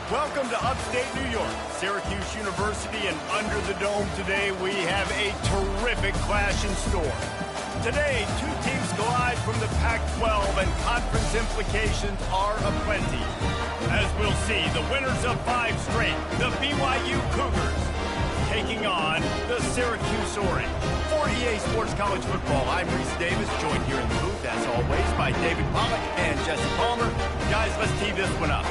Welcome to upstate New York, Syracuse University, and under the dome today we have a terrific clash in store. Today, two teams collide from the Pac-12 and conference implications are aplenty. As we'll see, the winners of 5 straight, the BYU Cougars, taking on the Syracuse Orange. For EA Sports College Football, I'm Reese Davis, joined here in the booth, as always, by David Pollack and Jesse Palmer. Guys, let's tee this one up.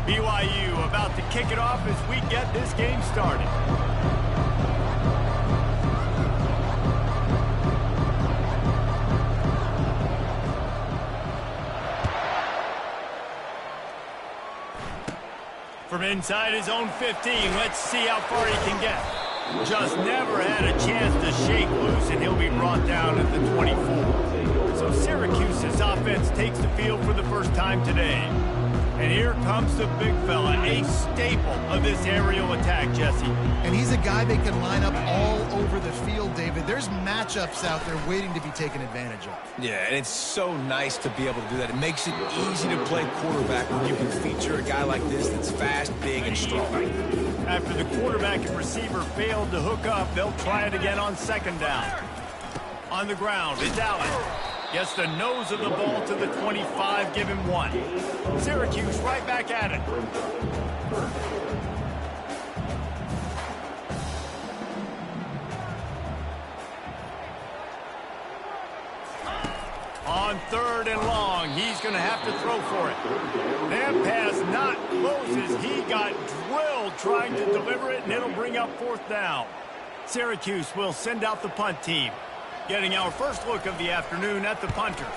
BYU about to kick it off as we get this game started. From inside his own 15, let's see how far he can get. Just never had a chance to shake loose, and he'll be brought down at the 24. So Syracuse's offense takes the field for the first time today. And here comes the big fella, a staple of this aerial attack, Jesse. And he's a guy they can line up all over the field, David. There's matchups out there waiting to be taken advantage of. Yeah, and it's so nice to be able to do that. It makes it easy to play quarterback when you can feature a guy like this that's fast, big, and strong. After the quarterback and receiver failed to hook up, they'll try it again on second down. On the ground, it's Allen. Gets the nose of the ball to the 25, give him 1. Syracuse right back at it. On third and long, he's going to have to throw for it. That pass not close as he got drilled trying to deliver it, and it'll bring up fourth down. Syracuse will send out the punt team. Getting our first look of the afternoon at the punter.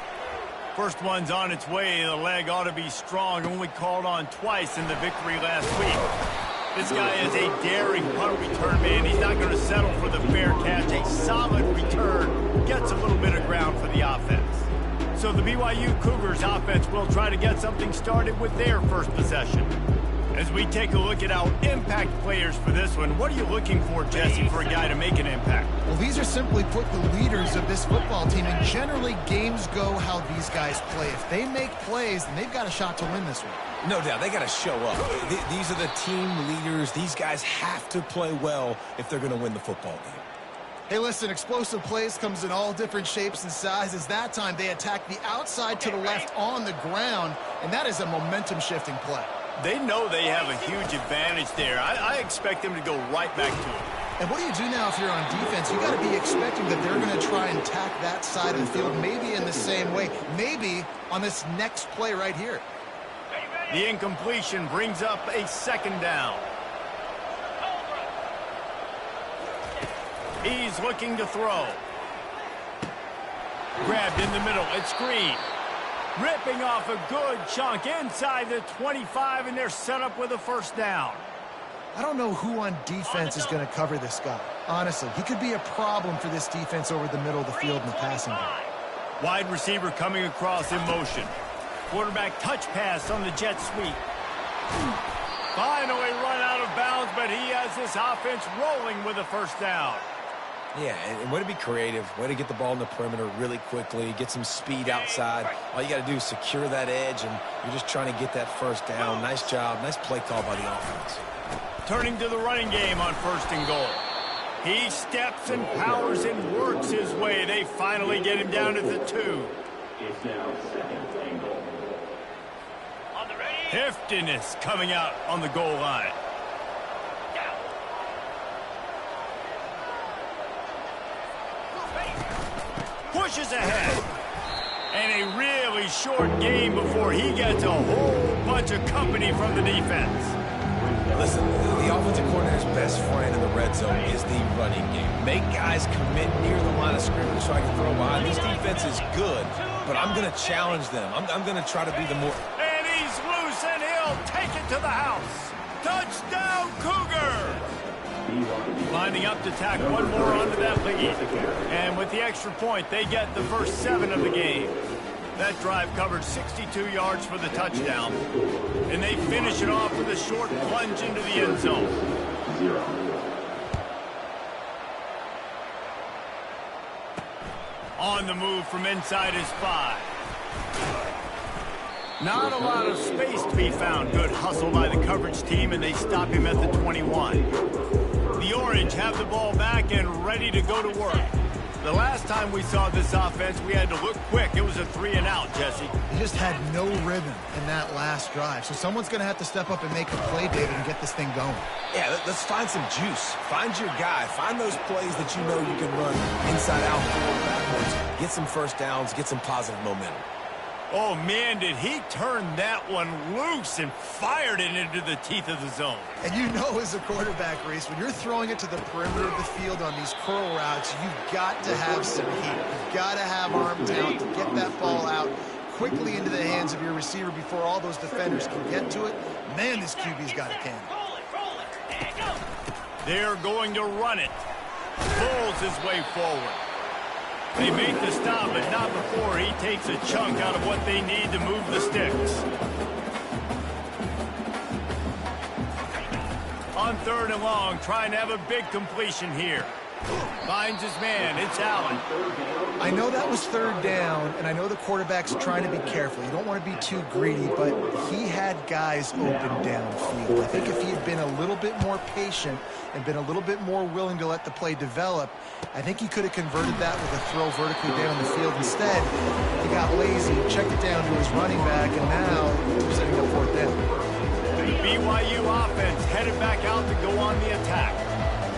First one's on its way. The leg ought to be strong. Only called on twice in the victory last week. This guy is a daring punt return man. He's not going to settle for the fair catch. A solid return. Gets a little bit of ground for the offense. So the BYU Cougars offense will try to get something started with their first possession. As we take a look at our impact players for this one, what are you looking for, Jesse, for a guy to make an impact? Well, these are simply put the leaders of this football team, and generally games go how these guys play. If they make plays, then they've got a shot to win this one. No doubt, they got to show up. These are the team leaders. These guys have to play well if they're going to win the football game. Hey, listen, explosive plays comes in all different shapes and sizes. That time, they attack the outside to the left on the ground, and that is a momentum-shifting play. They know they have a huge advantage there. I expect them to go right back to it. And what do you do now if you're on defense? You got to be expecting that they're going to try and attack that side of the field, maybe in the same way, maybe on this next play right here. The incompletion brings up a second down. He's looking to throw. Grabbed in the middle. It's Green. Ripping off a good chunk inside the 25, and they're set up with a first down. I don't know who on defense is going to cover this guy. Honestly, he could be a problem for this defense over the middle of the field in the passing game. Wide receiver coming across in motion. Quarterback touch pass on the jet sweep. Finally run out of bounds, but he has this offense rolling with a first down. Yeah, and way to be creative, way to get the ball in the perimeter really quickly, get some speed outside. All you got to do is secure that edge, and you're just trying to get that first down. Nice job, nice play call by the offense. Turning to the running game on first and goal. He steps and powers and works his way. They finally get him down to the 2. It's now second and goal. Heftiness coming out on the goal line. Pushes ahead. And a really short game before he gets a whole bunch of company from the defense. Listen, the offensive coordinator's best friend in the red zone is the running game. Make guys commit near the line of scrimmage so I can throw behind. This defense is good, but I'm going to challenge them. I'm going to try to be the more... And he's loose, and he'll take it to the house. Touchdown, Cougar! Lining up to tack one more onto that lead. And with the extra point, they get the first 7 of the game. That drive covered 62 yards for the touchdown. And they finish it off with a short plunge into the end zone. 0. On the move from inside his 5. Not a lot of space to be found. Good hustle by the coverage team, and they stop him at the 21. The Orange have the ball back and ready to go to work. The last time we saw this offense, we had to look quick. It was a 3-and-out, Jesse. He just had no rhythm in that last drive. So someone's going to have to step up and make a play, David, and get this thing going. Yeah, let's find some juice. Find your guy. Find those plays that you know you can run inside out, forward, backwards. Get some first downs. Get some positive momentum. Oh, man, did he turn that one loose and fired it into the teeth of the zone. And you know as a quarterback, Reese, when you're throwing it to the perimeter of the field on these curl routes, you've got to have some heat. You've got to have arm talent to get that ball out quickly into the hands of your receiver before all those defenders can get to it. Man, this QB's got a cannon. They're going to run it. Pulls his way forward. They make the stop, but not before he takes a chunk out of what they need to move the sticks. On 3rd and long, trying to have a big completion here. Finds his man. It's Allen. I know that was 3rd down, and I know the quarterback's trying to be careful. You don't want to be too greedy, but he had guys open downfield. I think if he had been a little bit more patient and been a little bit more willing to let the play develop, I think he could have converted that with a throw vertically down the field. Instead, he got lazy, checked it down to his running back, and now we're setting up 4th down. The BYU offense headed back out to go on the attack.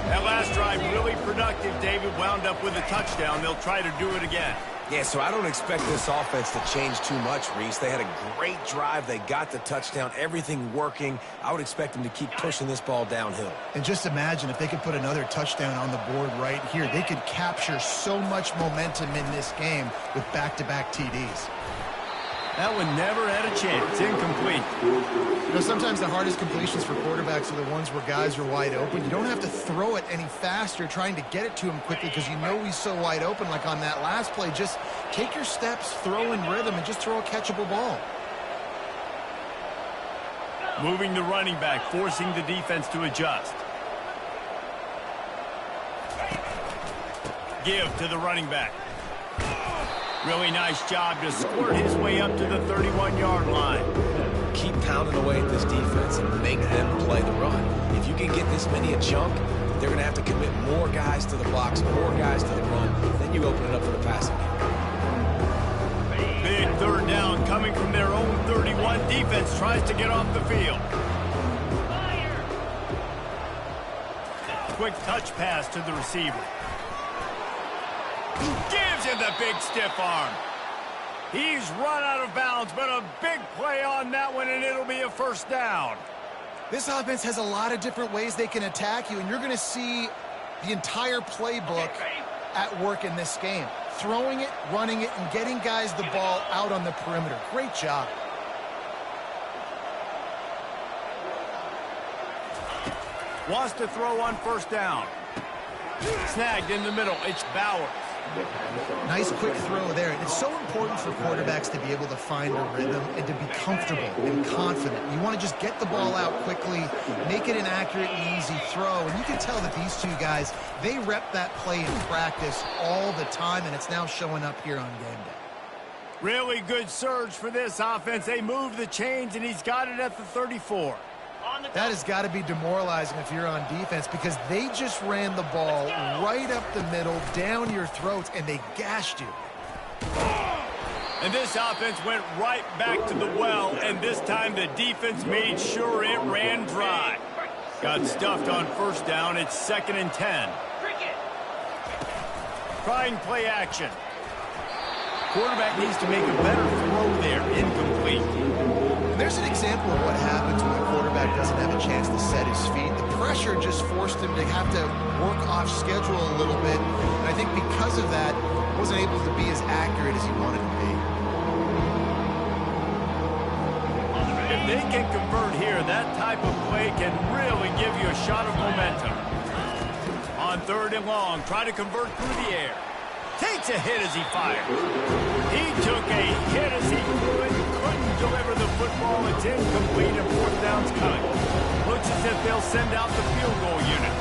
That last drive really productive. David wound up with a touchdown. They'll try to do it again. Yeah, so I don't expect this offense to change too much, Reese. They had a great drive. They got the touchdown. Everything working. I would expect them to keep pushing this ball downhill. And just imagine if they could put another touchdown on the board right here. They could capture so much momentum in this game with back-to-back TDs. That one never had a chance. Incomplete. You know, sometimes the hardest completions for quarterbacks are the ones where guys are wide open. You don't have to throw it any faster trying to get it to him quickly because you know he's so wide open. Like on that last play, just take your steps, throw in rhythm, and just throw a catchable ball. Moving the running back, forcing the defense to adjust. Give to the running back. Really nice job to squirt his way up to the 31-yard line. Keep pounding away at this defense and make them play the run. If you can get this many a chunk, they're going to have to commit more guys to the box, more guys to the run. Then you open it up for the passing game. Big 3rd down coming from their own 31. Defense tries to get off the field. Quick touch pass to the receiver. Gives him the big stiff arm. He's run out of bounds, but a big play on that one, and it'll be a 1st down. This offense has a lot of different ways they can attack you, and you're going to see the entire playbook at work in this game. Throwing it, running it, and getting guys the ball out on the perimeter. Great job. Wants to throw on 1st down. Snagged in the middle. It's Bauer. Nice quick throw there. It's so important for quarterbacks to be able to find a rhythm and to be comfortable and confident. You want to just get the ball out quickly, make it an accurate and easy throw. And you can tell that these two guys, they rep that play in practice all the time, and it's now showing up here on game day. Really good surge for this offense. They move the chains, and he's got it at the 34. That has got to be demoralizing if you're on defense because they just ran the ball right up the middle, down your throats, and they gashed you. And this offense went right back to the well, and this time the defense made sure it ran dry. Got stuffed on 1st down. It's 2nd and 10. Trying play action. Quarterback needs to make a better throw there. Incomplete. And there's an example of what happens when the quarterback doesn't have a chance to set his feet. The pressure just forced him to have to work off schedule a little bit. And I think because of that, wasn't able to be as accurate as he wanted to be. If they can convert here, that type of play can really give you a shot of momentum. On 3rd and long, try to convert through the air. Takes a hit as he fired. He took a hit as he threw it. Couldn't deliver the football. It's incomplete and fourth down's coming. Looks as if they'll send out the field goal unit.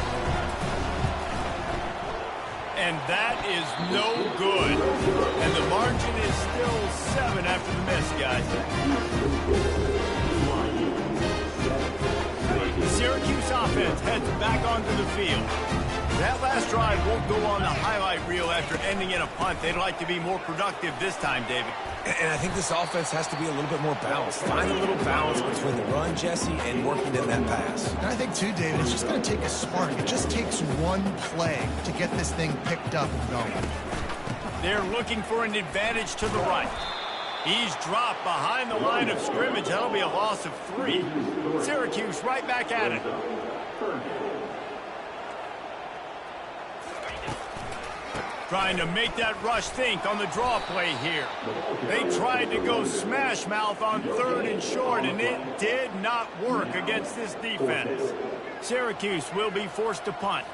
And that is no good. And the margin is still 7 after the miss, guys. Syracuse offense heads back onto the field. That last drive won't go on the highlight reel after ending in a punt. They'd like to be more productive this time, David. And I think this offense has to be a little bit more balanced. Find a little balance between the run, Jesse, and working in that pass. And I think, too, David, it's just going to take a spark. It just takes one play to get this thing picked up and going. They're looking for an advantage to the right. He's dropped behind the line of scrimmage. That'll be a loss of 3. Syracuse right back at it. Trying to make that rush think on the draw play here. They tried to go smash mouth on 3rd and short, and it did not work against this defense. Syracuse will be forced to punt.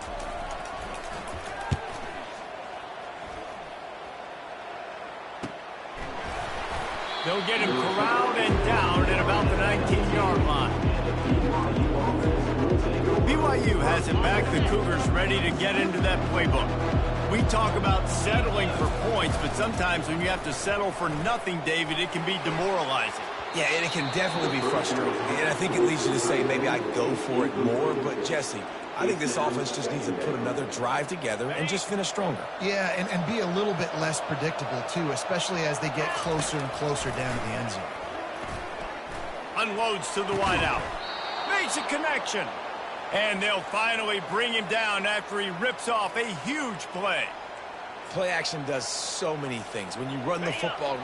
They'll get him corralled and down at about the 19-yard line. BYU has it back. The Cougars ready to get into that playbook. We talk about settling for points, but sometimes when you have to settle for nothing, David, it can be demoralizing. Yeah, and it can definitely be frustrating. And I think it leads you to say maybe I go for it more. But, Jesse, I think this offense just needs to put another drive together and just finish stronger. Yeah, and be a little bit less predictable, too, especially as they get closer and closer down to the end zone. Unloads to the wideout. Makes a connection. And they'll finally bring him down after he rips off a huge play. Play action does so many things. When you run the football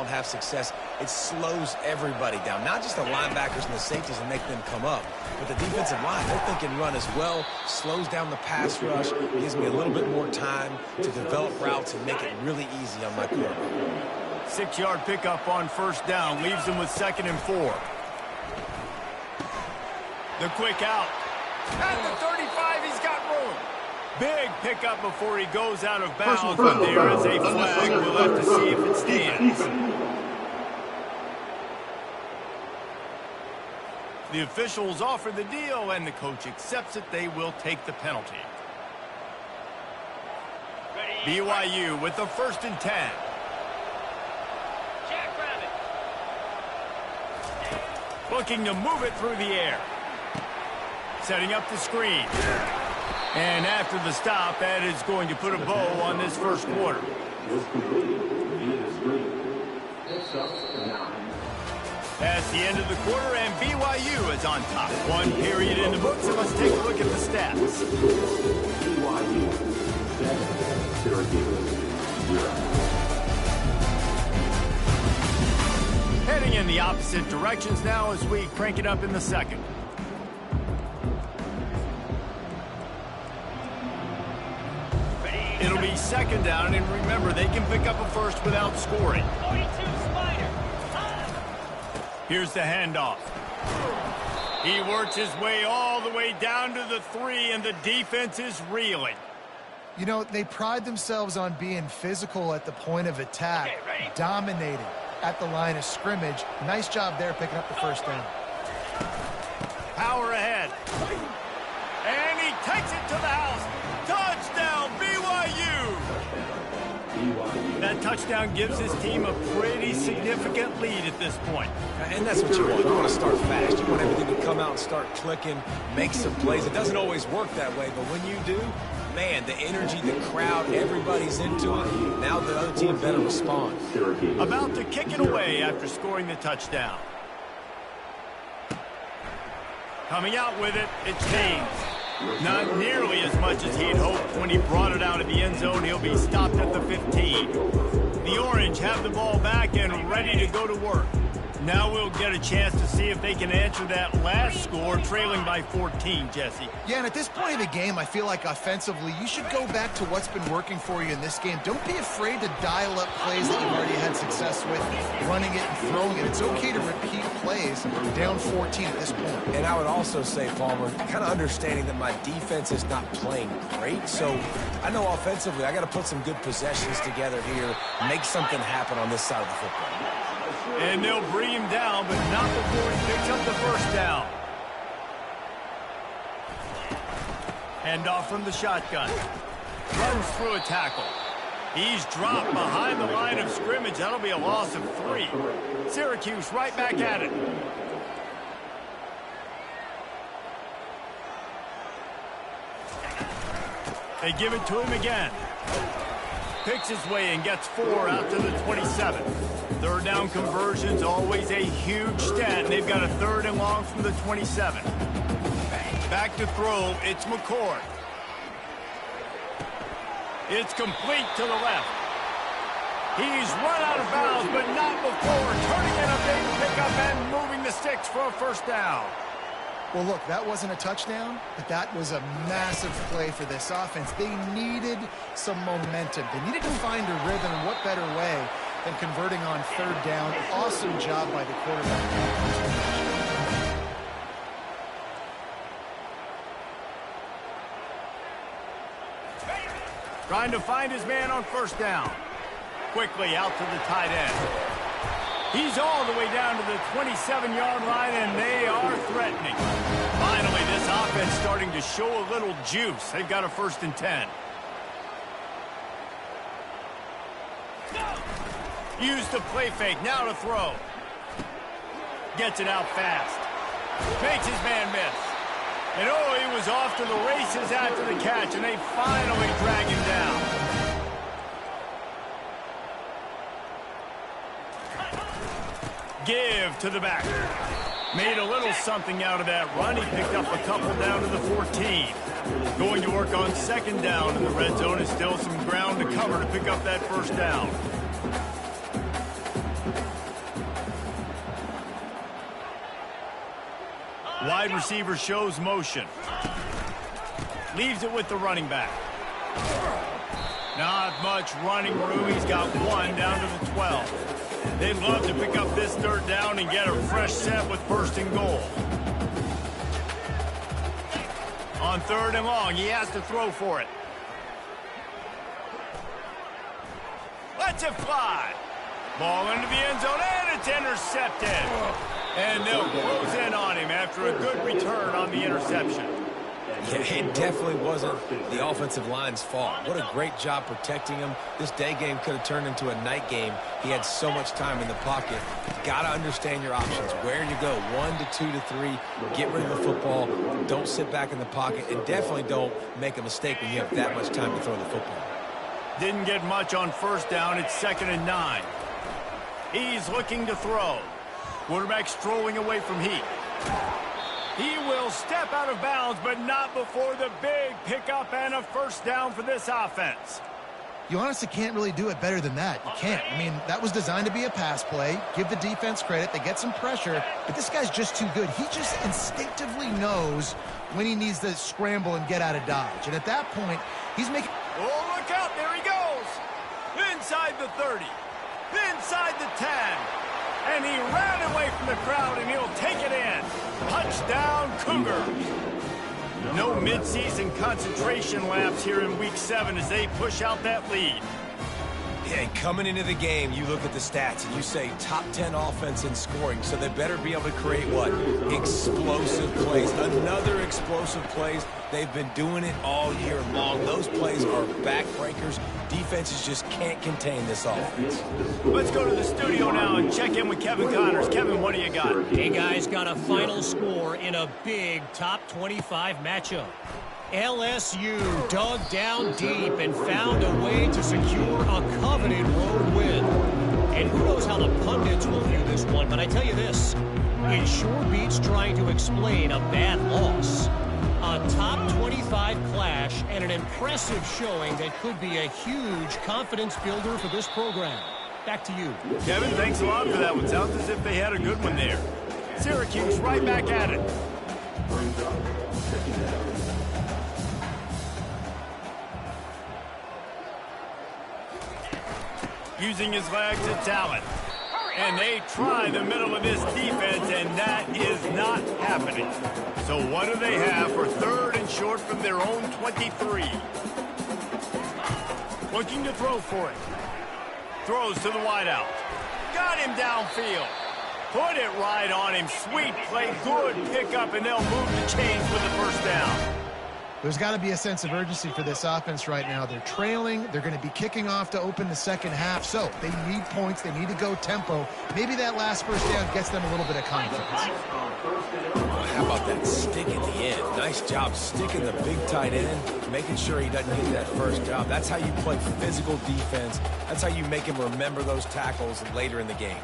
and have success, it slows everybody down. Not just the linebackers and the safeties and make them come up, but the defensive line, they're thinking run as well, slows down the pass rush, gives me a little bit more time to develop routes and make it really easy on my quarterback. 6-yard pickup on 1st down, leaves them with 2nd and 4. The quick out. At the 35, he's got room. Big pickup before he goes out of bounds, but there is a flag. We'll have to see if it stands. The officials offer the deal, and the coach accepts it. They will take the penalty. BYU with the 1st and 10. Looking to move it through the air. Setting up the screen. And after the stop, that is going to put a bow on this first quarter. That's the end of the quarter, and BYU is on top. 1 period in the books, and let's take a look at the stats. BYU 7, Syracuse 0. Heading in the opposite directions now as we crank it up in the second. It'll be 2nd down, and remember, they can pick up a first without scoring. 42 Spider. Here's the handoff. He works his way all the way down to the 3, and the defense is reeling. You know, they pride themselves on being physical at the point of attack, dominating at the line of scrimmage. Nice job there picking up the 1st down. Power ahead. And he takes it to the house. Touchdown, BYU! That touchdown gives his team a pretty significant lead at this point. And that's what you want. You want to start fast. You want everything to come out and start clicking, make some plays. It doesn't always work that way, but when you do, man, the energy, the crowd, everybody's into it. Now the other team better respond. About to kick it away after scoring the touchdown. Coming out with it, it's James. Not nearly as much as he'd hoped when he brought it out of the end zone. He'll be stopped at the 15. The Orange have the ball back and ready to go to work. Now we'll get a chance to see if they can answer that last score, trailing by 14, Jesse. Yeah, and at this point of the game, I feel like offensively, you should go back to what's been working for you in this game. Don't be afraid to dial up plays that you've already had success with, running it and throwing it. It's okay to repeat plays down 14 at this point. And I would also say, Palmer, kind of understanding that my defense is not playing great, so I know offensively I got to put some good possessions together here, make something happen on this side of the football. And they'll bring him down, but not before he picks up the first down. Hand off from the shotgun. Runs through a tackle. He's dropped behind the line of scrimmage. That'll be a loss of 3. Syracuse right back at it. They give it to him again. Picks his way and gets 4 out to the 27. Third down conversion's always a huge stat, and they've got a 3rd and long from the 27. Back to throw, it's McCord. It's complete to the left. He's run out of bounds, but not before turning in a big pickup and moving the sticks for a first down. Well, look, that wasn't a touchdown, but that was a massive play for this offense. They needed some momentum. They needed to find a rhythm, and what better way than converting on 3rd down. Awesome job by the quarterback. Trying to find his man on first down. Quickly out to the tight end. He's all the way down to the 27-yard line, and they are threatening. Finally, this offense starting to show a little juice. They've got a 1st and 10. Use the play fake, now to throw. Gets it out fast. Makes his man miss. And oh, he was off to the races after the catch, and they finally drag him down. Give to the back. Made a little something out of that run. He picked up a couple down to the 14. Going to work on 2nd down in the red zone. Is still some ground to cover to pick up that first down. Wide receiver shows motion. Leaves it with the running back. Not much running room. He's got 1 down to the 12. They'd love to pick up this 3rd down and get a fresh set with 1st and goal. On 3rd and long, he has to throw for it. Lets it fly. Ball into the end zone, and it's intercepted. And they'll close in on him after a good return on the interception. Yeah, it definitely wasn't the offensive line's fault. What a great job protecting him. This day game could have turned into a night game. He had so much time in the pocket. Got to understand your options. Where you go, 1 to 2 to 3. Get rid of the football. Don't sit back in the pocket. And definitely don't make a mistake when you have that much time to throw the football. Didn't get much on 1st down. It's 2nd and 9. He's looking to throw. Quarterback strolling away from heat. He will step out of bounds, but not before the big pickup and a first down for this offense. You honestly can't really do it better than that. You can't. I mean, that was designed to be a pass play. Give the defense credit. They get some pressure, but this guy's just too good. He just instinctively knows when he needs to scramble and get out of dodge. And at that point, he's making... Oh, look out. There he goes. Inside the 30. Inside the 10. And he ran away from the crowd, and he'll take it in. Touchdown, Cougars. No midseason concentration laps here in Week 7 as they push out that lead. Yeah, and coming into the game, you look at the stats and you say top 10 offense in scoring, so they better be able to create what? Explosive plays. Another explosive plays. They've been doing it all year long. Those plays are backbreakers. Defenses just can't contain this offense. Let's go to the studio now and check in with Kevin Connors. Kevin, what do you got? Hey, guys, got a final score in a big top 25 matchup. LSU dug down deep and found a way to secure a coveted road win. And who knows how the pundits will view this one, but I tell you this, it sure beats trying to explain a bad loss. A top 25 clash and an impressive showing that could be a huge confidence builder for this program. back to you. Kevin, thanks a lot for that one. Sounds as if they had a good one there. Syracuse right back at it. Using his legs and talent. And they try the middle of this defense, and that is not happening. So what do they have for third and short from their own 23? Looking to throw for it. Throws to the wideout. Got him downfield. Put it right on him. Sweet play. Good pickup, and they'll move the chains with the first down. There's got to be a sense of urgency for this offense right now. They're trailing. They're going to be kicking off to open the second half. So they need points. They need to go tempo. Maybe that last first down gets them a little bit of confidence. How about that stick at the end? Nice job sticking the big tight end, making sure he doesn't get that first job. That's how you play physical defense. That's how you make him remember those tackles later in the game.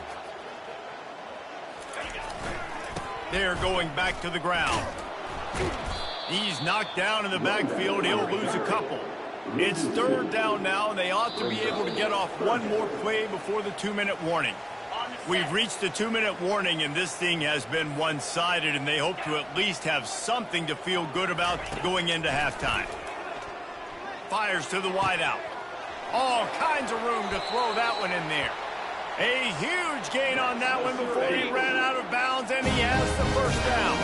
They're going back to the ground. He's knocked down in the backfield. He'll lose a couple. It's third down now, and they ought to be able to get off one more play before the 2-minute warning. We've reached the 2-minute warning, and this thing has been one-sided, and they hope to at least have something to feel good about going into halftime. Fires to the wideout. All kinds of room to throw that one in there. A huge gain on that one before he ran out of bounds, and he has the first down.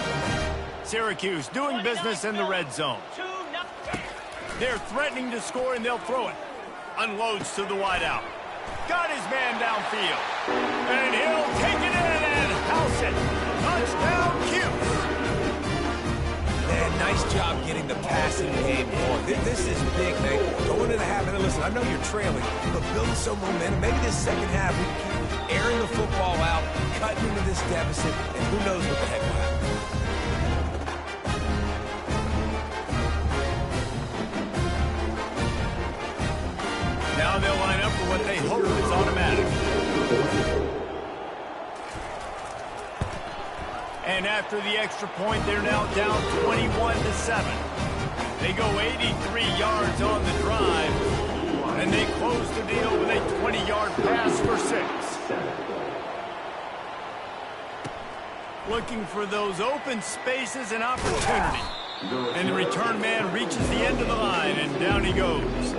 Syracuse doing business in the red zone. They're threatening to score, and they'll throw it. Unloads to the wideout. Got his man downfield. And he'll take it in and house it. Touchdown, Cuse. Man, nice job getting the passing game going. This is big, man. Going into half, and listen, I know you're trailing, but building some momentum. Maybe this second half we keep airing the football out, cutting into this deficit, and who knows what the heck will happen. Now they'll line up for what they hope is automatic. And after the extra point, they're now down 21-7. They go 83 yards on the drive, and they close the deal with a 20-yard pass for 6. Looking for those open spaces and opportunity. And the return man reaches the end of the line, and down he goes.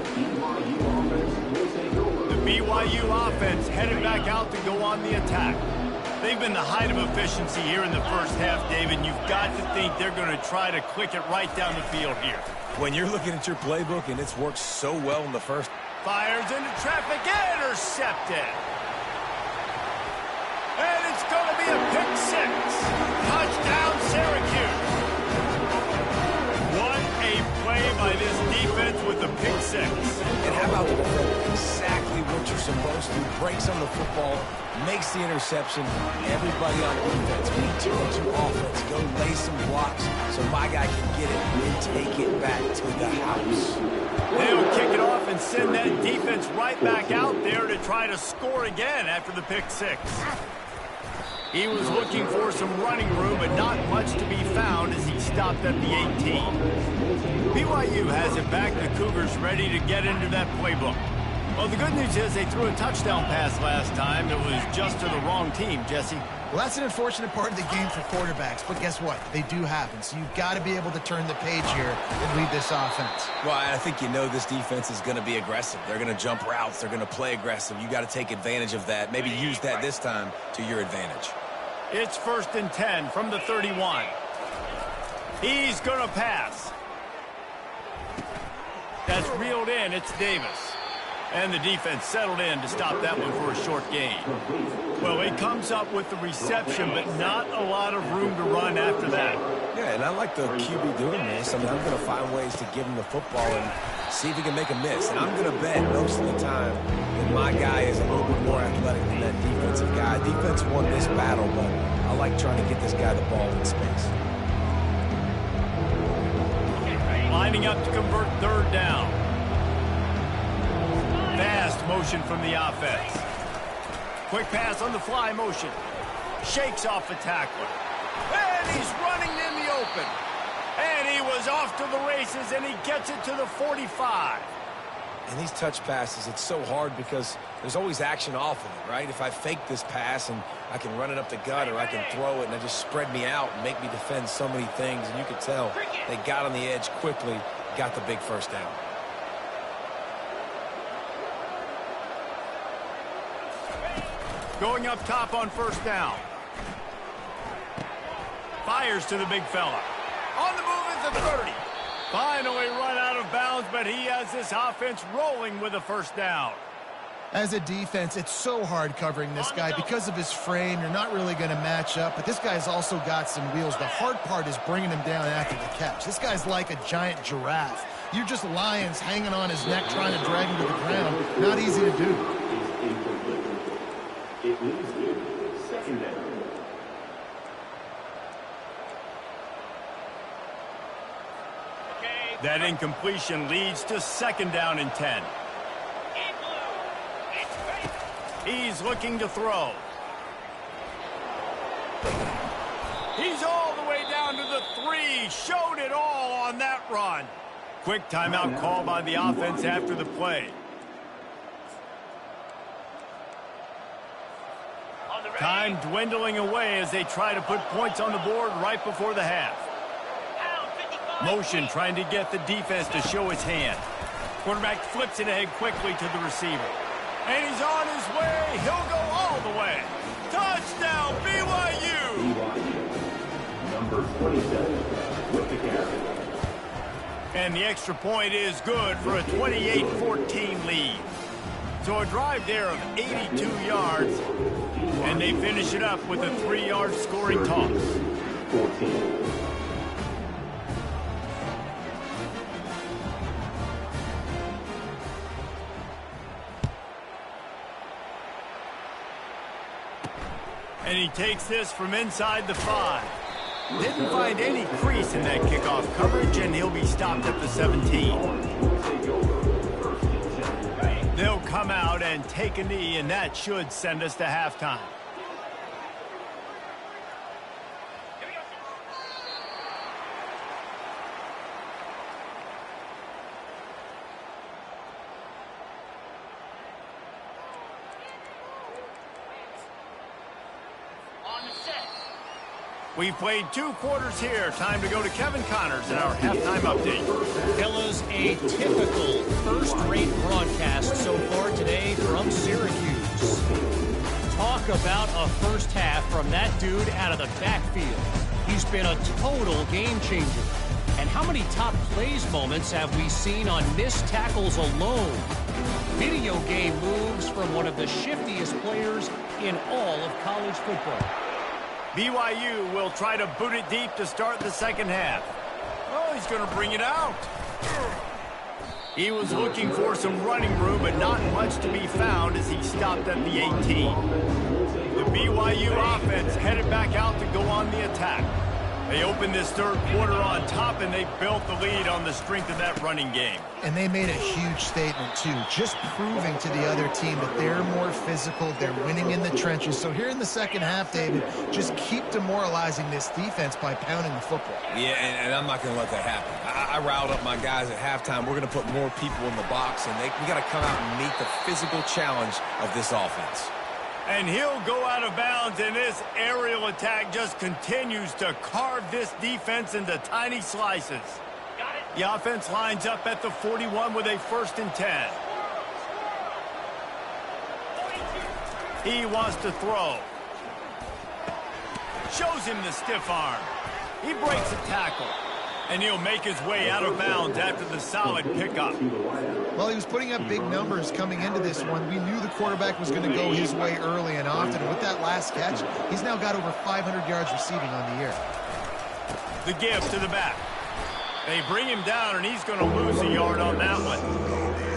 BYU offense headed back out to go on the attack. They've been the height of efficiency here in the first half, David. You've got to think they're going to try to click it right down the field here. When you're looking at your playbook and it's worked so well in the first. Fires into traffic, intercepted. And it's going to be a pick 6. Touchdown, Syracuse. What a play by this defense with the pick 6. And how about the defender? Exactly what you're supposed to. Breaks on the football, makes the interception. Everybody on defense, me offense, go lay some blocks so my guy can get it and take it back to the house. They'll kick it off and send that defense right back out there to try to score again after the pick 6. He was looking for some running room, but not much to be found as he stopped at the 18. BYU has it back. The Cougars ready to get into that playbook. Well, the good news is they threw a touchdown pass last time. It was just to the wrong team, Jesse. Well, that's an unfortunate part of the game for quarterbacks, but guess what? They do happen, so you've got to be able to turn the page here and lead this offense. Well, I think you know this defense is going to be aggressive. They're going to jump routes. They're going to play aggressive. You got to take advantage of that. Maybe use that this time to your advantage. It's 1st and 10 from the 31. He's going to pass. That's reeled in. It's Davis. And the defense settled in to stop that one for a short gain. Well, he comes up with the reception, but not a lot of room to run after that. Yeah, and I like the QB doing this. I mean, I'm going to find ways to give him the football and see if he can make a miss. And I'm going to bet most of the time that my guy is a little bit more athletic than that defensive guy. Defense won this battle, but I like trying to get this guy the ball in space. Lining up to convert 3rd down. Fast motion from the offense. Quick pass on the fly motion. Shakes off the tackler. And he's running in the open. And he was off to the races, and he gets it to the 45. And these touch passes, it's so hard because there's always action off of it, right? If I fake this pass and I can run it up the gut or I can throw it and they just spread me out and make me defend so many things. And you could tell they got on the edge quickly, got the big first down. Going up top on first down. Fires to the big fella. On the move is the 30. Finally run out of bounds, but he has this offense rolling with a first down. As a defense, it's so hard covering this guy because of his frame. You're not really going to match up, but this guy's also got some wheels. The hard part is bringing him down after the catch. This guy's like a giant giraffe. You're just lions hanging on his neck trying to drag him to the ground. Not easy to do. It leaves second down. That incompletion leads to second down and 10. He's looking to throw. He's all the way down to the 3. Showed it all on that run. Quick timeout call by the offense after the play. Time dwindling away as they try to put points on the board right before the half. Motion trying to get the defense to show its hand. Quarterback flips it ahead quickly to the receiver. And he's on his way. He'll go all the way. Touchdown, BYU! BYU, number 27, with the carry. And the extra point is good for a 28-14 lead. So a drive there of 82 yards, and they finish it up with a 3-yard scoring toss. 14. And he takes this from inside the 5. Didn't find any crease in that kickoff coverage, and he'll be stopped at the 17. They'll come out and take a knee, and that should send us to halftime. We've played 2 quarters here. Time to go to Kevin Connors in our halftime update. Fellas, a typical first-rate broadcast so far today from Syracuse. Talk about a first half from that dude out of the backfield. He's been a total game changer. And how many top plays moments have we seen on missed tackles alone? Video game moves from one of the shiftiest players in all of college football. BYU will try to boot it deep to start the second half. Oh, he's going to bring it out. He was looking for some running room, but not much to be found as he stopped at the 18. The BYU offense headed back out to go on the attack. They opened this third quarter on top, and they built the lead on the strength of that running game. And they made a huge statement, too, just proving to the other team that they're more physical, they're winning in the trenches. So here in the second half, David, just keep demoralizing this defense by pounding the football. Yeah, and I'm not going to let that happen. I riled up my guys at halftime. We're going to put more people in the box, and we got to come out and meet the physical challenge of this offense. And he'll go out of bounds, and this aerial attack just continues to carve this defense into tiny slices. The offense lines up at the 41 with a 1st and 10. He wants to throw. Shows him the stiff arm. He breaks a tackle. And he'll make his way out of bounds after the solid pickup. Well, he was putting up big numbers coming into this one. We knew the quarterback was going to go his way early and often. With that last catch, he's now got over 500 yards receiving on the year. The give to the back. They bring him down, and he's going to lose a yard on that one.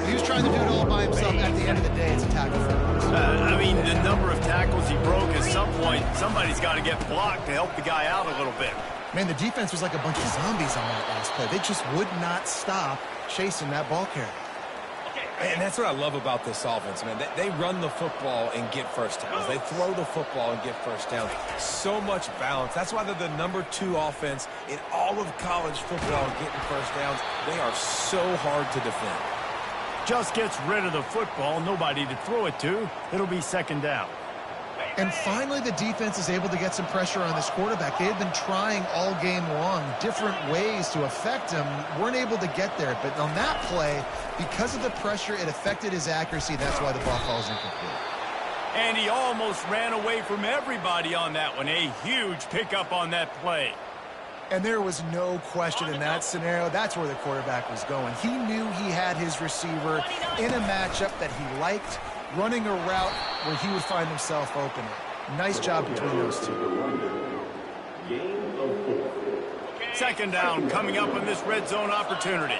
He was trying to do it all by himself. At the end of the day, it's a tackle for him. I mean, the number of tackles he broke, at some point, somebody's got to get blocked to help the guy out a little bit. Man, the defense was like a bunch of zombies on that last play. They just would not stop chasing that ball carrier. And that's what I love about this offense, man. They run the football and get first downs. They throw the football and get first downs. So much balance. That's why they're the number 2 offense in all of college football getting first downs. They are so hard to defend. Just gets rid of the football, nobody to throw it to. It'll be second down. And finally, the defense is able to get some pressure on this quarterback. They had been trying all game long different ways to affect him. Weren't able to get there. But on that play, because of the pressure, it affected his accuracy. That's why the ball falls incomplete. And he almost ran away from everybody on that one. A huge pickup on that play. And there was no question in that scenario. That's where the quarterback was going. He knew he had his receiver in a matchup that he liked, running a route where he would find himself open. Nice job between those two. Second down coming up on this red zone opportunity.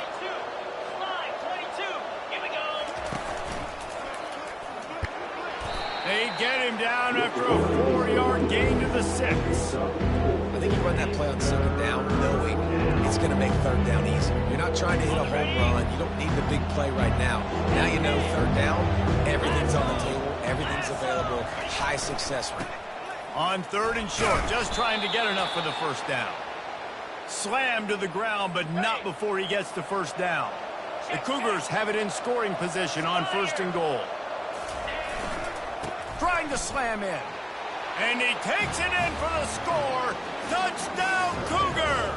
They get him down after a 4-yard gain to the 6. I think you run that play on second down knowing it's going to make third down easier. You're not trying to hit a home run. You don't need the big play right now. Now you know third down, everything's on the table, everything's available, high success rate. On third and short, just trying to get enough for the first down. Slammed to the ground, but not before he gets the first down. The Cougars have it in scoring position on first and goal. Trying to slam in. And he takes it in for the score. Touchdown, Cougar!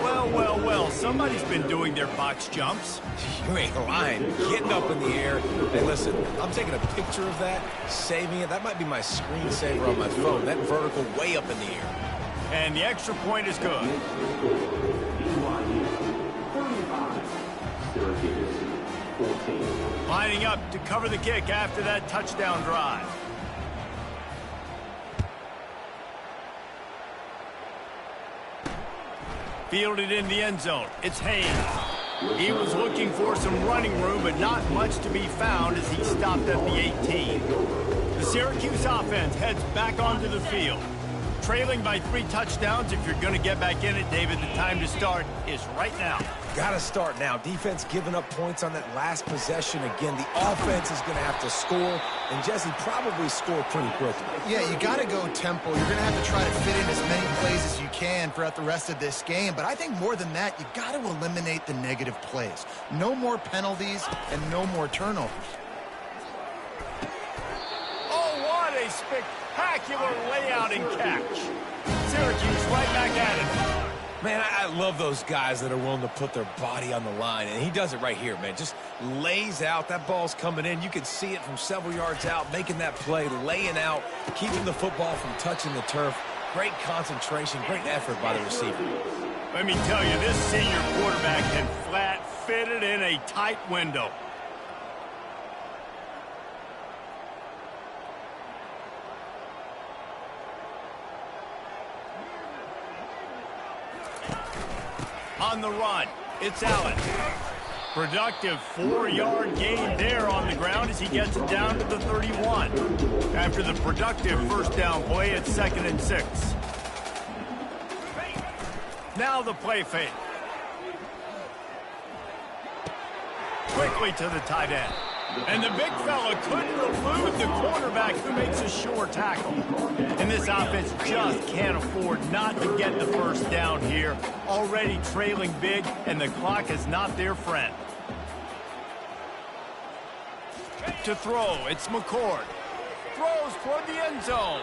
Well, well, well, somebody's been doing their box jumps. You ain't lying. Getting up in the air. Hey, listen, I'm taking a picture of that, saving it. That might be my screensaver on my phone. That vertical way up in the air. And the extra point is good. Lining up to cover the kick after that touchdown drive. Fielded in the end zone. It's Haynes. He was looking for some running room, but not much to be found as he stopped at the 18. The Syracuse offense heads back onto the field. Trailing by 3 touchdowns. If you're going to get back in it, David, the time to start is right now. Got to start now. Defense giving up points on that last possession. Again, the offense is going to have to score, and Jesse probably score pretty quickly. Yeah, you got to go tempo. You're going to have to try to fit in as many plays as you can throughout the rest of this game. But I think more than that, you got to eliminate the negative plays. No more penalties and no more turnovers. Oh, what a spectacular layout and catch. Syracuse right back at it. Man, I love those guys that are willing to put their body on the line, and he does it right here, man. Just lays out. That ball's coming in. You can see it from several yards out, making that play, laying out, keeping the football from touching the turf. Great concentration, great effort by the receiver. Let me tell you, this senior quarterback can flat fit it in a tight window. On the run, it's Allen. Productive 4-yard gain there on the ground as he gets it down to the 31. After the productive first down play, it's 2nd and 6. Now the play fake. Quickly to the tight end. And the big fella couldn't elude the quarterback who makes a sure tackle. And this offense just can't afford not to get the first down here. Already trailing big, and the clock is not their friend. To throw, it's McCord. Throws toward the end zone.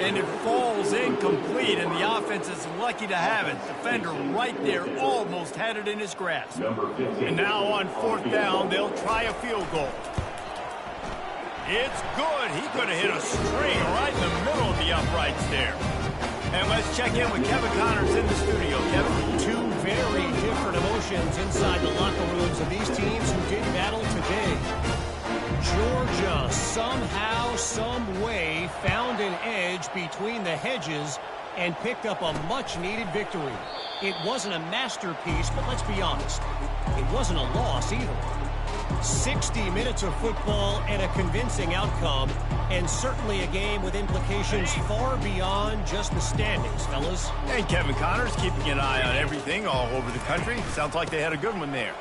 And it falls incomplete, and the offense is lucky to have it. Defender right there almost had it in his grasp. And now on 4th down, they'll try a field goal. It's good. He could have hit a string right in the middle of the uprights there. And let's check in with Kevin Connors in the studio. Kevin? Two very different emotions inside the locker rooms of these teams who did battle today. Georgia somehow, some way found an edge between the hedges and picked up a much-needed victory. It wasn't a masterpiece, but let's be honest, it wasn't a loss either. 60 minutes of football and a convincing outcome, and certainly a game with implications far beyond just the standings, fellas. Hey, Kevin Connors, keeping an eye on everything all over the country. Sounds like they had a good one there.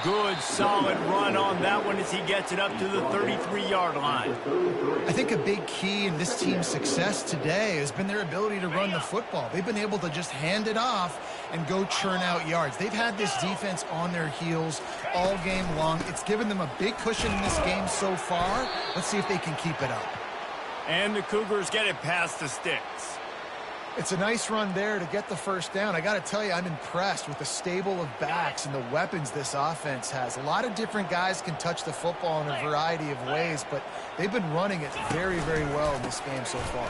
Good, solid run on that one as he gets it up to the 33-yard line. I think a big key in this team's success today has been their ability to run the football. They've been able to just hand it off and go churn out yards. They've had this defense on their heels all game long. It's given them a big cushion in this game so far. Let's see if they can keep it up. And the Cougars get it past the sticks. It's a nice run there to get the first down. I got to tell you, I'm impressed with the stable of backs and the weapons this offense has. A lot of different guys can touch the football in a variety of ways, but they've been running it very, very well in this game so far.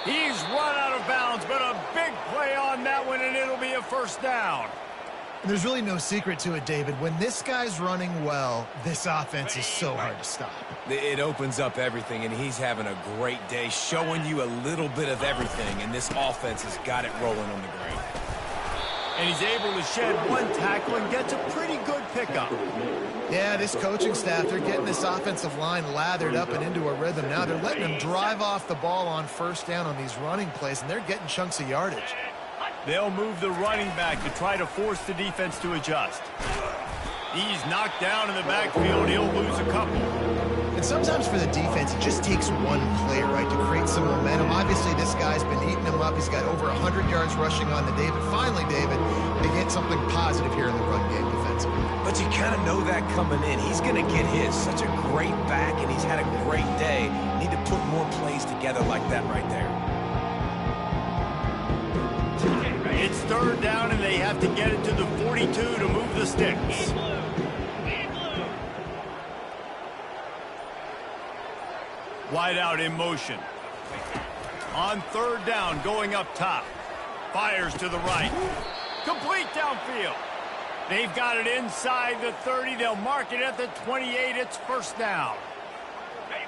He's run out of bounds, but a big play on that one, and it'll be a first down. And there's really no secret to it, David. When this guy's running well, this offense is so hard to stop. It opens up everything, and he's having a great day, showing you a little bit of everything, and this offense has got it rolling on the ground. And he's able to shed one tackle and gets a pretty good pickup. Yeah, this coaching staff, they're getting this offensive line lathered up and into a rhythm now. They're letting them drive off the ball on first down on these running plays, and they're getting chunks of yardage. They'll move the running back to try to force the defense to adjust. He's knocked down in the backfield. He'll lose a couple. And sometimes for the defense, it just takes one play, right, to create some momentum. Obviously, this guy's been eating them up. He's got over 100 yards rushing on the day. But finally, David, they get something positive here in the run game defensively. But you kind of know that coming in. He's going to get his. Such a great back, and he's had a great day. Need to put more plays together like that right there. It's third down, and they have to get it to the 42 to move the sticks. Wide out in motion. On third down, going up top. Fires to the right. Complete downfield. They've got it inside the 30. They'll mark it at the 28. It's first down.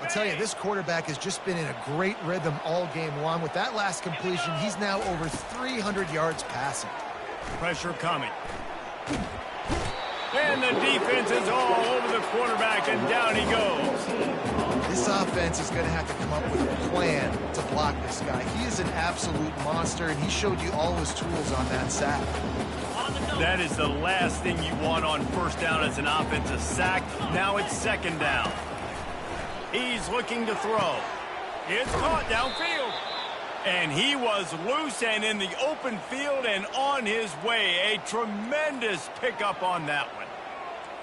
I'll tell you, this quarterback has just been in a great rhythm all game long. With that last completion, he's now over 300 yards passing. Pressure coming. And the defense is all over the quarterback, and down he goes. This offense is going to have to come up with a plan to block this guy. He is an absolute monster, and he showed you all his tools on that sack. That is the last thing you want on first down as an offensive sack. Now it's second down. He's looking to throw. It's caught downfield. And he was loose and in the open field and on his way. A tremendous pickup on that one.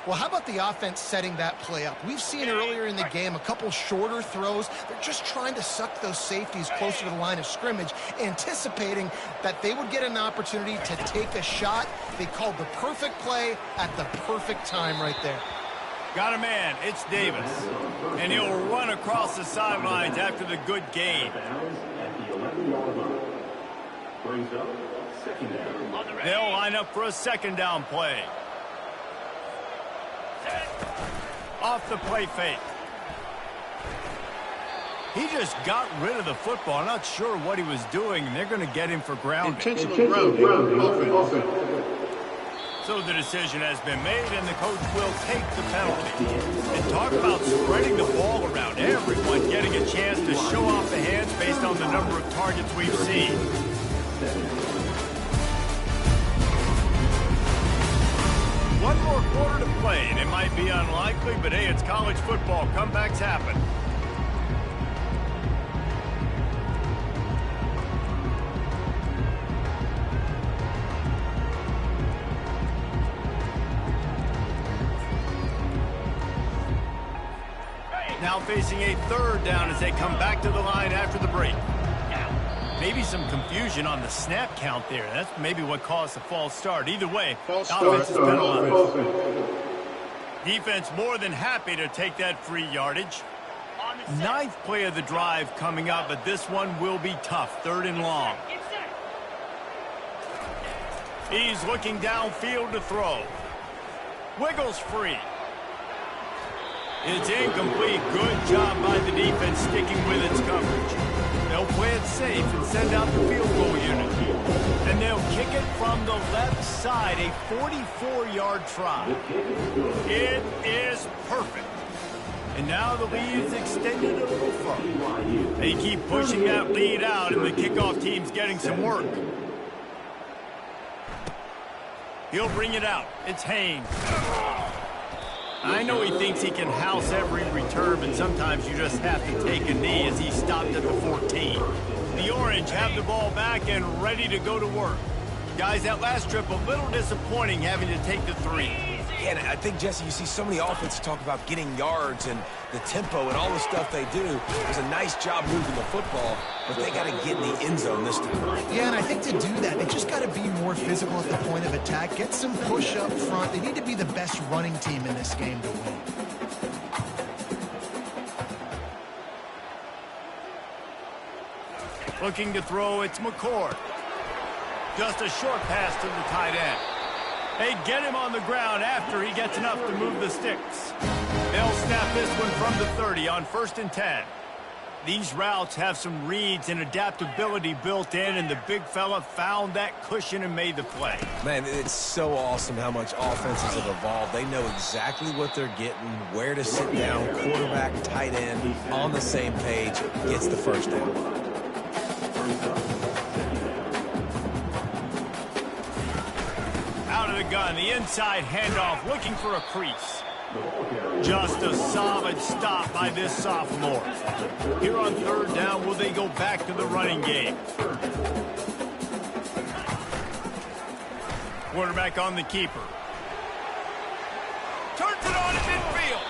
Well, how about the offense setting that play up? We've seen earlier in the game a couple shorter throws. They're just trying to suck those safeties closer to the line of scrimmage, anticipating that they would get an opportunity to take a shot. They called the perfect play at the perfect time right there. Got a man. It's Davis. And he'll run across the sidelines after the good gain. They'll line up for a second down play. Off the play fake. He just got rid of the football. I'm not sure what he was doing, and they're going to get him for grounding. Intentional grounding. So the decision has been made, and the coach will take the penalty. And talk about spreading the ball around. Everyone getting a chance to show off the hands based on the number of targets we've seen. One more quarter to play, and it might be unlikely, but hey, it's college football. Comebacks happen. Now facing a third down as they come back to the line after the break. Maybe some confusion on the snap count there. That's maybe what caused the false start. Either way, offense is penalized. Defense more than happy to take that free yardage. Ninth play of the drive coming up, but this one will be tough. Third and long. He's looking downfield to throw. Wiggles free. It's incomplete. Good job by the defense sticking with its coverage. They'll play it safe and send out the field goal unit. And they'll kick it from the left side, a 44-yard try. It is perfect. And now the lead is extended a little further. They keep pushing that lead out, and the kickoff team's getting some work. He'll bring it out. It's Haynes. I know he thinks he can house every return, but sometimes you just have to take a knee as he stopped at the 14. The Orange have the ball back and ready to go to work. Guys, that last trip a little disappointing having to take the 3. Yeah, and I think, Jesse, you see so many offenses talk about getting yards and the tempo and all the stuff they do. It was a nice job moving the football, but they got to get in the end zone this time. Yeah, and I think to do that, they just got to be more physical at the point of attack, get some push up front. They need to be the best running team in this game to win. Looking to throw, it's McCord. Just a short pass to the tight end. They get him on the ground after he gets enough to move the sticks. They'll snap this one from the 30 on 1st and 10. These routes have some reads and adaptability built in, and the big fella found that cushion and made the play. Man, it's so awesome how much offenses have evolved. They know exactly what they're getting, where to sit down, quarterback, tight end, on the same page, gets the first down. Out of the gun, the inside handoff, looking for a crease. Just a solid stop by this sophomore. Here on 3rd down, will they go back to the running game? Quarterback on the keeper. Turns it on at midfield.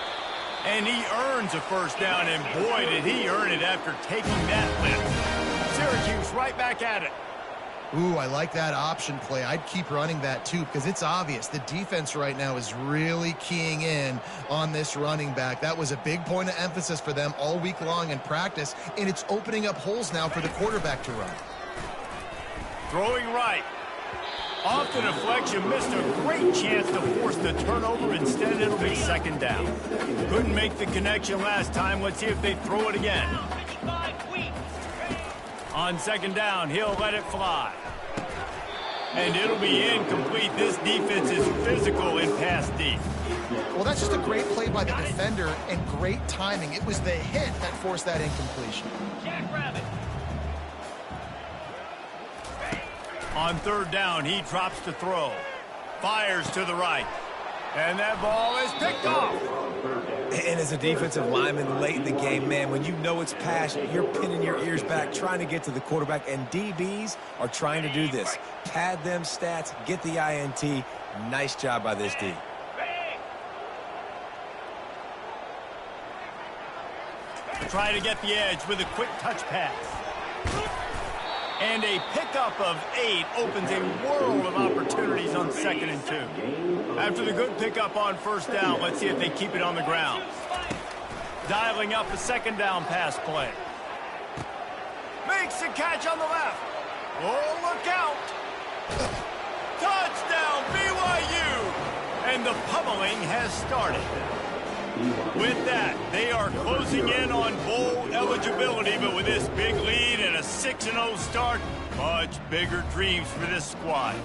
And he earns a first down, and boy, did he earn it after taking that lift. Syracuse right back at it. Ooh, I like that option play. I'd keep running that too because it's obvious the defense right now is really keying in on this running back. That was a big point of emphasis for them all week long in practice, and it's opening up holes now for the quarterback to run. Throwing right. Off the deflection, missed a great chance to force the turnover. Instead, it'll be 2nd down. Couldn't make the connection last time. Let's see if they throw it again. On 2nd down, he'll let it fly. And it'll be incomplete. This defense is physical in pass deep. Well, that's just a great play by the defender and great timing. It was the hit that forced that incompletion. On 3rd down, he drops to throw. Fires to the right. And that ball is picked off. And as a defensive lineman late in the game, man, when you know it's pass, you're pinning your ears back, trying to get to the quarterback, and DBs are trying to do this. Pad them stats, get the INT. Nice job by this D. Try to get the edge with a quick touch pass. And a pickup of 8 opens a world of opportunities on 2nd and 2. After the good pickup on 1st down, let's see if they keep it on the ground. Dialing up a 2nd down pass play. Makes the catch on the left. Oh, look out. Touchdown, BYU. And the pummeling has started. With that, they are closing in on bowl eligibility, but with this big lead and a 6-0 start, much bigger dreams for this squad.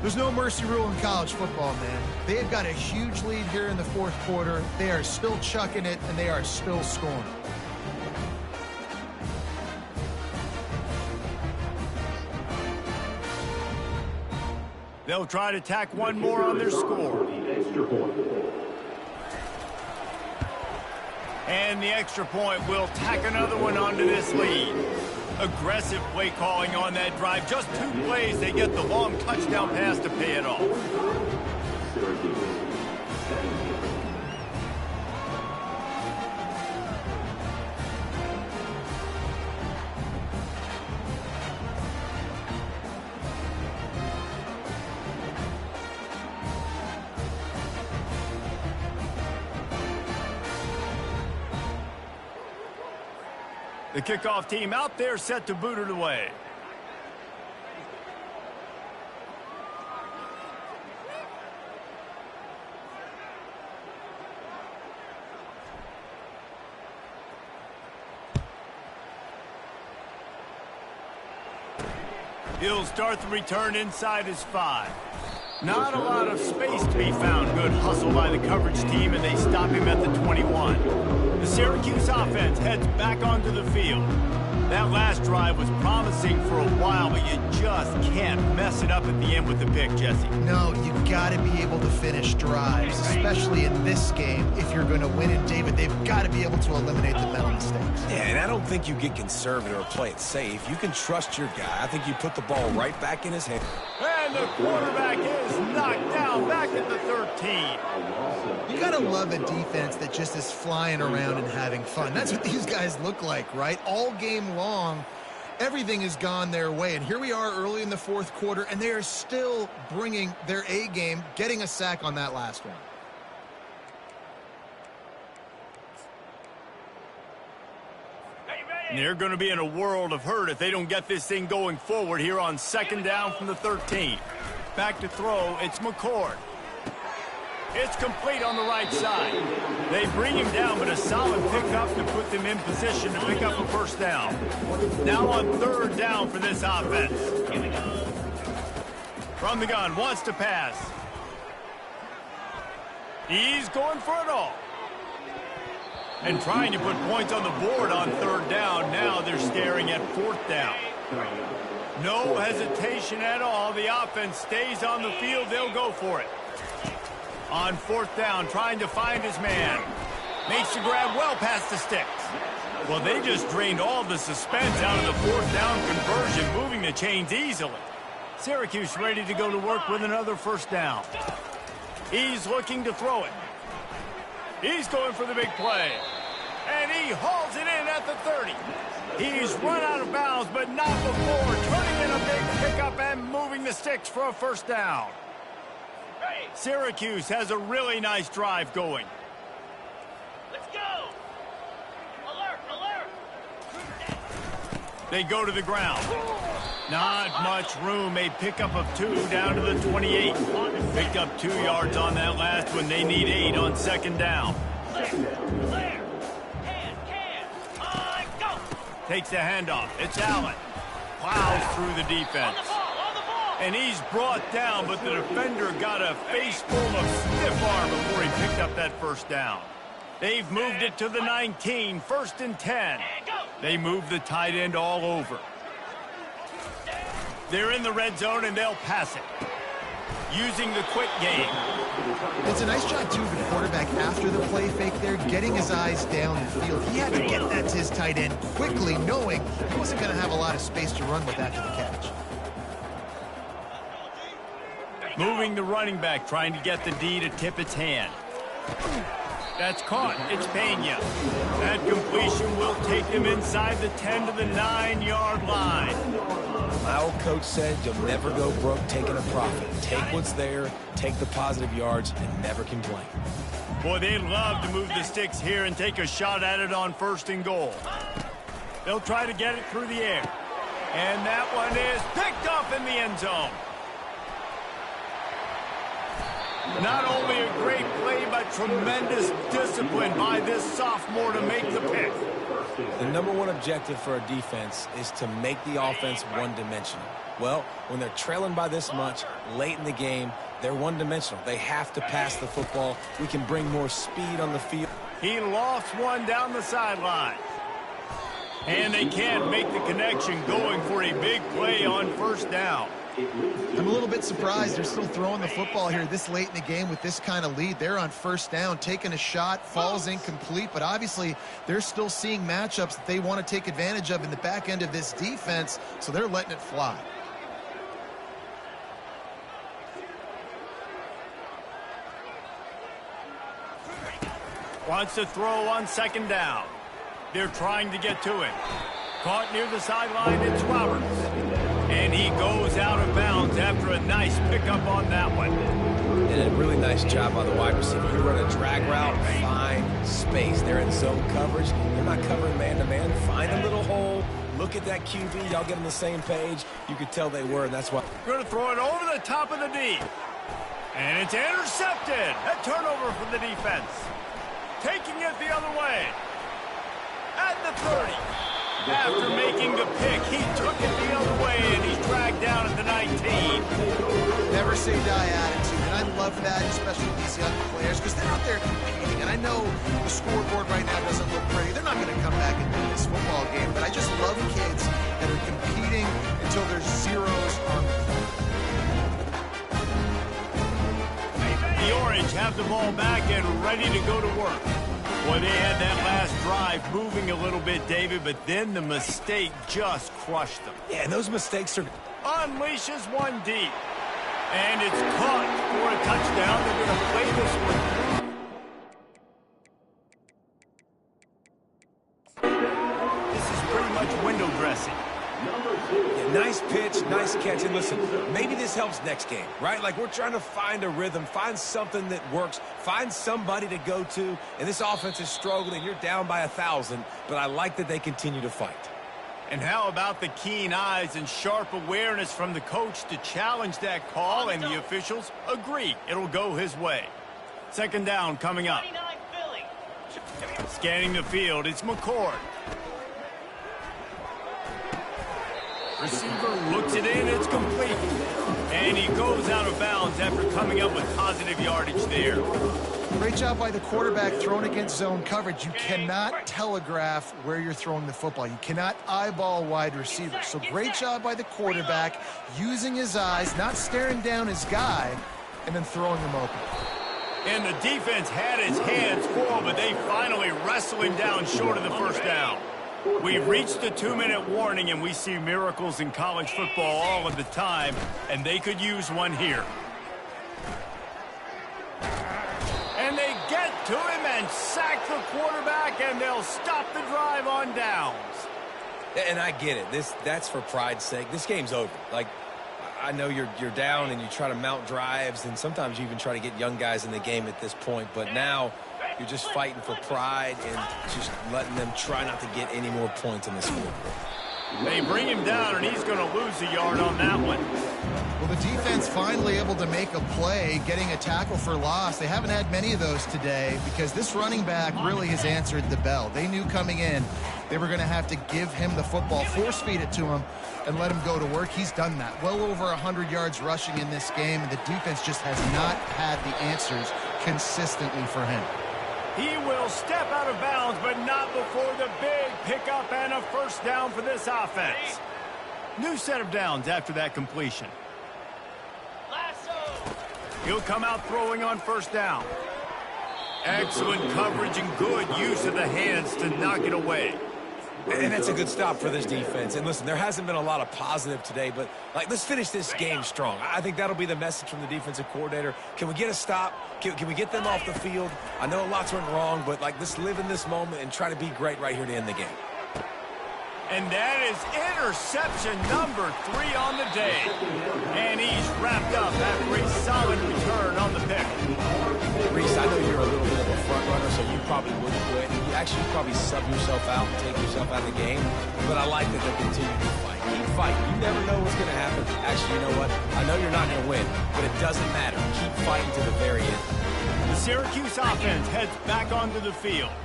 There's no mercy rule in college football, man. They've got a huge lead here in the 4th quarter. They are still chucking it, and they are still scoring. They'll try to tack one more on their score. And the extra point will tack another one onto this lead. Aggressive play calling on that drive. Just 2 plays, they get the long touchdown pass to pay it off. The kickoff team out there set to boot it away. He'll start the return inside his 5. Not a lot of space to be found. Good hustle by the coverage team, and they stop him at the 21. The Syracuse offense heads back onto the field. That last drive was promising for a while, but you just can't mess it up at the end with the pick, Jesse. No, you got to be able to finish drives, especially in this game if you're going to win. And, David, they've got to be able to eliminate the mental mistakes. Yeah, and I don't think you get conservative or play it safe. You can trust your guy. I think you put the ball right back in his hand. And the quarterback is knocked down back at the 13. You got to love a defense that just is flying around and having fun. That's what these guys look like, right? All game long, everything has gone their way. And here we are early in the fourth quarter, and they are still bringing their A game, getting a sack on that last one. They're going to be in a world of hurt if they don't get this thing going forward here on second down from the 13. Back to throw, it's McCord. It's complete on the right side. They bring him down, but a solid pickup to put them in position to pick up a first down. Now on third down for this offense. From the gun, wants to pass. He's going for it all. And trying to put points on the board on third down. Now they're staring at fourth down. No hesitation at all. The offense stays on the field. They'll go for it. On fourth down, trying to find his man. Makes the grab well past the sticks. Well, they just drained all the suspense out of the fourth down conversion, moving the chains easily. Syracuse ready to go to work with another first down. He's looking to throw it. He's going for the big play. And he hauls it in at the 30. He's run out of bounds, but not before turning in a big pickup and moving the sticks for a first down. Syracuse has a really nice drive going. Let's go! Alert, alert! They go to the ground. Not much room. A pickup of 2 down to the 28. Picked up 2 yards on that last one. They need 8 on second down. Clear! Go! Takes the handoff. It's Allen. Plows through the defense. And he's brought down, but the defender got a face full of stiff arm before he picked up that first down. They've moved it to the 19, first and 10. They move the tight end all over. They're in the red zone, and they'll pass it. Using the quick game. It's a nice job, too, of the quarterback after the play fake there, getting his eyes down the field. He had to get that to his tight end quickly, knowing he wasn't going to have a lot of space to run with after the catch. Moving the running back, trying to get the D to tip its hand. That's caught. It's Pena. That completion will take him inside the 10 to the 9-yard line. My old coach said you'll never go broke taking a profit. Take what's there, take the positive yards, and never complain. Boy, they'd love to move the sticks here and take a shot at it on first and goal. They'll try to get it through the air. And that one is picked up in the end zone. Not only a great play, but tremendous discipline by this sophomore to make the pick. The number one objective for a defense is to make the offense one-dimensional. Well, when they're trailing by this much late in the game, they're one-dimensional. They have to pass the football. We can bring more speed on the field. He lost one down the sideline. And they can't make the connection, going for a big play on first down. I'm a little bit surprised they're still throwing the football here this late in the game with this kind of lead. They're on first down, taking a shot, falls incomplete, but obviously they're still seeing matchups that they want to take advantage of in the back end of this defense, so they're letting it fly. Wants to throw on second down. They're trying to get to it. Caught near the sideline, it's Roberts. And he goes out of bounds after a nice pickup on that one. And a really nice job by the wide receiver. You run a drag route, find space. They're in zone coverage. They're not covering man-to-man. Find a little hole. Look at that QB. Y'all get on the same page. You could tell they were, and that's why. Going to throw it over the top of the D. And it's intercepted. A turnover for the defense. Taking it the other way. At the 30. After making the pick, he took it the other way, and he's dragged down at the 19. Never say die attitude, and I love that, especially with these young players, because they're out there competing. And I know the scoreboard right now doesn't look pretty. They're not going to come back and win this football game, but I just love kids that are competing until there's zeros on the board. The Orange have the ball back and ready to go to work. Boy, they had that last drive moving a little bit, David, but then the mistake just crushed them. Yeah, and those mistakes are... Unleashes one deep. And it's caught for a touchdown. They're going to play this one. This is pretty much window dressing. Yeah, nice pitch, nice catch. And listen, maybe this helps next game, right? Like, we're trying to find a rhythm, find something that works, find somebody to go to. And this offense is struggling. You're down by 1,000, but I like that they continue to fight. And how about the keen eyes and sharp awareness from the coach to challenge that call, and the officials agree it'll go his way. Second down coming up. Scanning the field, it's McCord. Receiver looks it in, it's complete. And he goes out of bounds after coming up with positive yardage there. Great job by the quarterback throwing against zone coverage. You cannot telegraph where you're throwing the football. You cannot eyeball wide receivers. So great job by the quarterback using his eyes, not staring down his guy, and then throwing him open. And the defense had his hands full, but they finally wrestle him down short of the first down. We've reached the 2-minute warning, and we see miracles in college football all of the time, and they could use one here. And they get to him and sack the quarterback, and they'll stop the drive on downs. And I get it. That's for pride's sake. This game's over. Like, I know you're down and you try to mount drives, and sometimes you even try to get young guys in the game at this point, but now you're just fighting for pride and just letting them try not to get any more points in the scoreboard. They bring him down, and he's going to lose a yard on that one. Well, the defense finally able to make a play, getting a tackle for loss. They haven't had many of those today because this running back really has answered the bell. They knew coming in they were going to have to give him the football, force feed it to him, and let him go to work. He's done that. Well over 100 yards rushing in this game, and the defense just has not had the answers consistently for him. He will step out of bounds, but not before the big pickup and a first down for this offense. New set of downs after that completion. He'll come out throwing on first down. Excellent coverage and good use of the hands to knock it away. And that's a good stop for this defense. And listen, there hasn't been a lot of positive today, but let's finish this game strong. I think that'll be the message from the defensive coordinator. Can we get a stop? Can we get them off the field? I know lots went wrong, but let's live in this moment and try to be great right here to end the game. And that is interception number 3 on the day. And he's wrapped up after a solid return on the pick. Reese, I know you're a little bit of a front runner, so you probably wouldn't quit. You actually probably sub yourself out and take yourself out of the game. But I like that they're continuing to fight. Keep fighting. You never know what's going to happen. Actually, you know what? I know you're not going to win, but it doesn't matter. Keep fighting to the very end. The Syracuse offense heads back onto the field.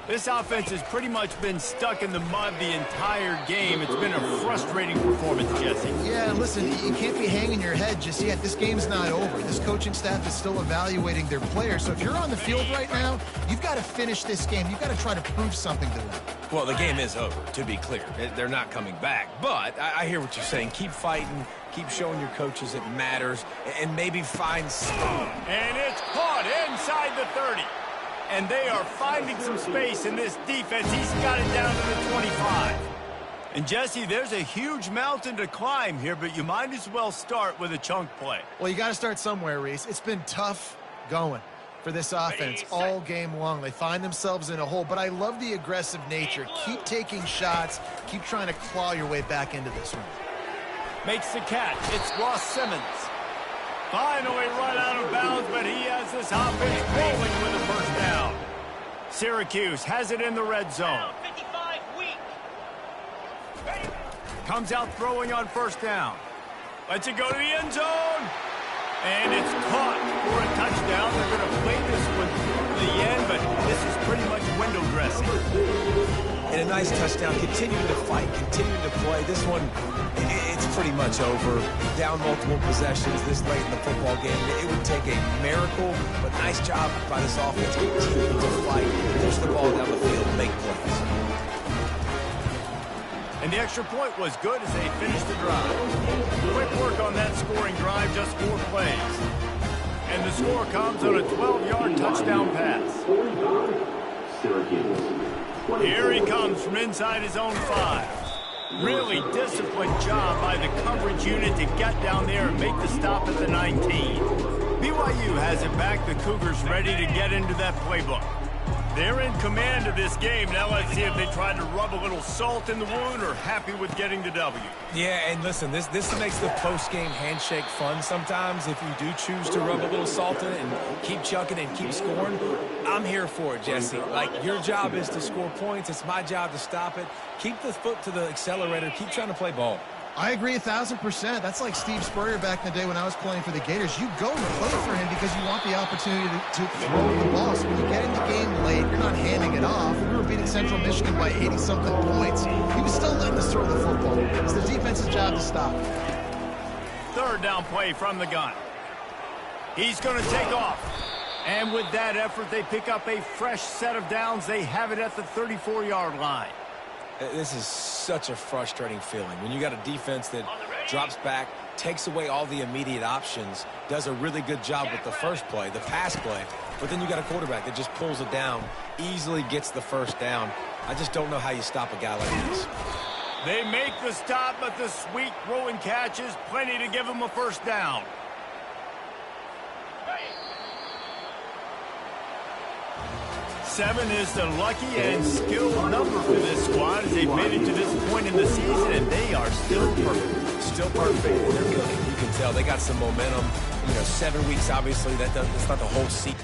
This offense has pretty much been stuck in the mud the entire game. It's been a frustrating performance, Jesse. Yeah, listen, you can't be hanging your head just yet. This game's not over. This coaching staff is still evaluating their players. So if you're on the field right now, you've got to finish this game. You've got to try to prove something to them. Well, the game is over, to be clear. They're not coming back. But I hear what you're saying. Keep fighting. Keep showing your coaches it matters. And maybe find some. And it's caught inside the 30. And they are finding some space in this defense. He's got it down to the 25. And, Jesse, there's a huge mountain to climb here, but you might as well start with a chunk play. Well, you got to start somewhere, Reese. It's been tough going for this offense all game long. They find themselves in a hole, but I love the aggressive nature. Keep taking shots. Keep trying to claw your way back into this one. Makes the catch. It's Ross Simmons. Finally run out of bounds, but he has this offense rolling with a first down. Syracuse has it in the red zone. Comes out throwing on first down. Lets it go to the end zone. And it's caught for a touchdown. They're going to play this one through the end, but this is pretty much window dressing. And nice touchdown, continuing to fight, continuing to play. This one, it's pretty much over. Down multiple possessions this late in the football game. It would take a miracle, but nice job by this offense continuing to fight, push the ball down the field, make plays. And the extra point was good as they finished the drive. Quick work on that scoring drive, just 4 plays. And the score comes on a 12-yard touchdown pass. Here he comes from inside his own 5. Really disciplined job by the coverage unit to get down there and make the stop at the 19. BYU has it back. The Cougars ready to get into that playbook. They're in command of this game. Now let's see if they try to rub a little salt in the wound or happy with getting the W. Yeah, and listen, this makes the post-game handshake fun sometimes. If you do choose to rub a little salt in it and keep chucking and keep scoring, I'm here for it, Jesse. Like, your job is to score points. It's my job to stop it. Keep the foot to the accelerator. Keep trying to play ball. I agree 1,000%. That's like Steve Spurrier back in the day when I was playing for the Gators. You go and play for him because you want the opportunity to throw the ball. So when you get in the game late, you're not handing it off. We were beating Central Michigan by 80-something points. He was still letting us throw the football. It's the defense's job to stop. Third down play from the gun. He's going to take off. And with that effort, they pick up a fresh set of downs. They have it at the 34-yard line. This is such a frustrating feeling when you got a defense that drops back, takes away all the immediate options, does a really good job with the first play, the pass play, but then you got a quarterback that just pulls it down, easily gets the first down. I just don't know how you stop a guy like this. They make the stop, but the sweet throw and catch is plenty to give them a first down. 7 is the lucky and skilled number for this squad as they've made it to this point in the season, and they are still perfect. Still perfect. They're cooking. You can tell they got some momentum. 7 weeks, obviously, that's not the whole season.